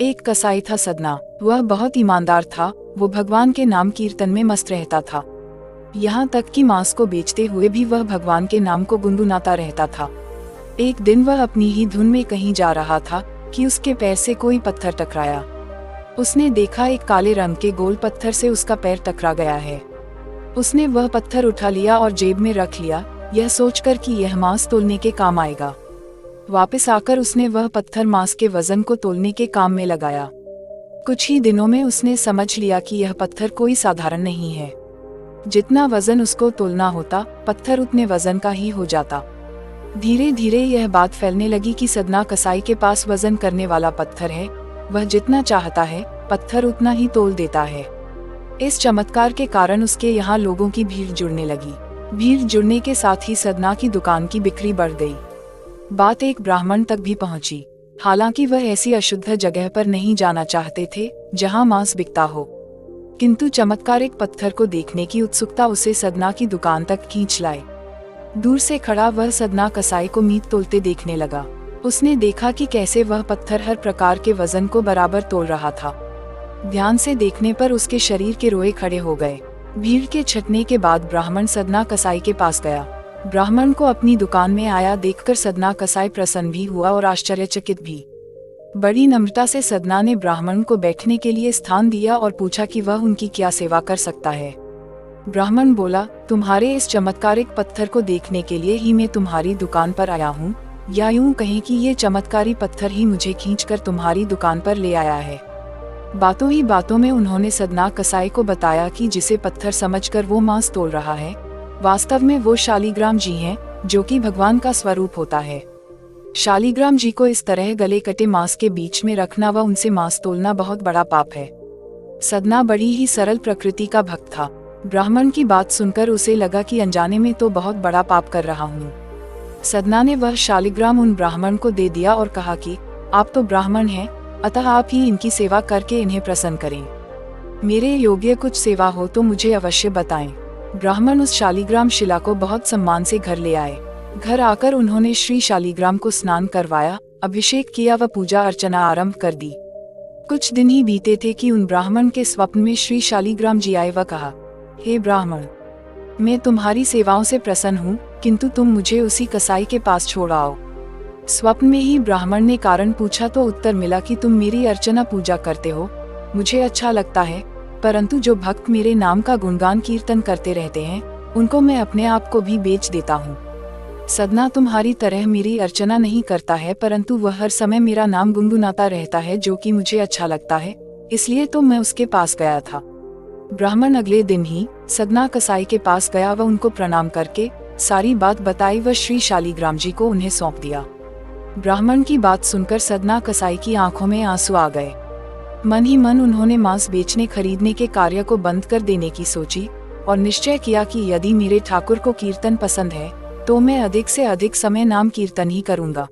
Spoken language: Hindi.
एक कसाई था सदना। वह बहुत ईमानदार था। वो भगवान के नाम कीर्तन में मस्त रहता था। यहाँ तक कि मांस को बेचते हुए भी वह भगवान के नाम को गुनगुनाता रहता था। एक दिन वह अपनी ही धुन में कहीं जा रहा था कि उसके पैर से कोई पत्थर टकराया। उसने देखा एक काले रंग के गोल पत्थर से उसका पैर टकरा गया है। उसने वह पत्थर उठा लिया और जेब में रख लिया, यह सोचकर कि यह मांस तोलने के काम आएगा। वापस आकर उसने वह पत्थर मांस के वजन को तोलने के काम में लगाया। कुछ ही दिनों में उसने समझ लिया कि यह पत्थर कोई साधारण नहीं है। जितना वजन उसको तोलना होता, पत्थर उतने वजन का ही हो जाता। धीरे धीरे यह बात फैलने लगी कि सदना कसाई के पास वजन करने वाला पत्थर है। वह जितना चाहता है पत्थर उतना ही तोल देता है। इस चमत्कार के कारण उसके यहाँ लोगों की भीड़ जुड़ने लगी। भीड़ जुड़ने के साथ ही सदना की दुकान की बिक्री बढ़ गई। बात एक ब्राह्मण तक भी पहुंची। हालांकि वह ऐसी अशुद्ध जगह पर नहीं जाना चाहते थे जहां मांस बिकता हो, किंतु चमत्कारिक पत्थर को देखने की उत्सुकता उसे सदना की दुकान तक खींच लाए। दूर से खड़ा वह सदना कसाई को मीट तोलते देखने लगा। उसने देखा कि कैसे वह पत्थर हर प्रकार के वजन को बराबर तोल रहा था। ध्यान से देखने पर उसके शरीर के रोए खड़े हो गए। भीड़ के छटने के बाद ब्राह्मण सदना कसाई के पास गया। ब्राह्मण को अपनी दुकान में आया देखकर सदना कसाई प्रसन्न भी हुआ और आश्चर्यचकित भी। बड़ी नम्रता से सदना ने ब्राह्मण को बैठने के लिए स्थान दिया और पूछा कि वह उनकी क्या सेवा कर सकता है। ब्राह्मण बोला, तुम्हारे इस चमत्कारिक पत्थर को देखने के लिए ही मैं तुम्हारी दुकान पर आया हूँ, या यूं कहें कि ये चमत्कारी पत्थर ही मुझे खींचकर तुम्हारी दुकान पर ले आया है। बातों ही बातों में उन्होंने सदना कसाई को बताया कि जिसे पत्थर समझकर वो मांस तोल रहा है, वास्तव में वो शालिग्राम जी हैं, जो कि भगवान का स्वरूप होता है। शालिग्राम जी को इस तरह गले कटे मांस के बीच में रखना व उनसे मांस तोलना बहुत बड़ा पाप है। सदना बड़ी ही सरल प्रकृति का भक्त था। ब्राह्मण की बात सुनकर उसे लगा कि अनजाने में तो बहुत बड़ा पाप कर रहा हूँ। सदना ने वह शालिग्राम उन ब्राह्मण को दे दिया और कहा कि आप तो ब्राह्मण हैं, अतः आप ही इनकी सेवा करके इन्हें प्रसन्न करें। मेरे योग्य कुछ सेवा हो तो मुझे अवश्य बताएं। ब्राह्मण उस शालिग्राम शिला को बहुत सम्मान से घर ले आए। घर आकर उन्होंने श्री शालिग्राम को स्नान करवाया, अभिषेक किया व पूजा अर्चना आरंभ कर दी। कुछ दिन ही बीते थे कि उन ब्राह्मण के स्वप्न में श्री शालिग्राम जी आए व कहा, हे ब्राह्मण, मैं तुम्हारी सेवाओं से प्रसन्न हूँ, किंतु तुम मुझे उसी कसाई के पास छोड़ आओ। स्वप्न में ही ब्राह्मण ने कारण पूछा तो उत्तर मिला कि तुम मेरी अर्चना पूजा करते हो, मुझे अच्छा लगता है, परंतु जो भक्त मेरे नाम का गुणगान कीर्तन करते रहते हैं, उनको मैं अपने आप को भी बेच देता हूँ। सदना तुम्हारी तरह मेरी अर्चना नहीं करता है, परंतु वह हर समय मेरा नाम गुनगुनाता रहता है, जो कि मुझे अच्छा लगता है, इसलिए तो मैं उसके पास गया था। ब्राह्मण अगले दिन ही सदना कसाई के पास गया व उनको प्रणाम करके सारी बात बताई व श्री शालिग्राम जी को उन्हें सौंप दिया। ब्राह्मण की बात सुनकर सदना कसाई की आंखों में आंसू आ गए। मन ही मन उन्होंने मांस बेचने खरीदने के कार्य को बंद कर देने की सोची और निश्चय किया कि यदि मेरे ठाकुर को कीर्तन पसंद है तो मैं अधिक से अधिक समय नाम कीर्तन ही करूंगा।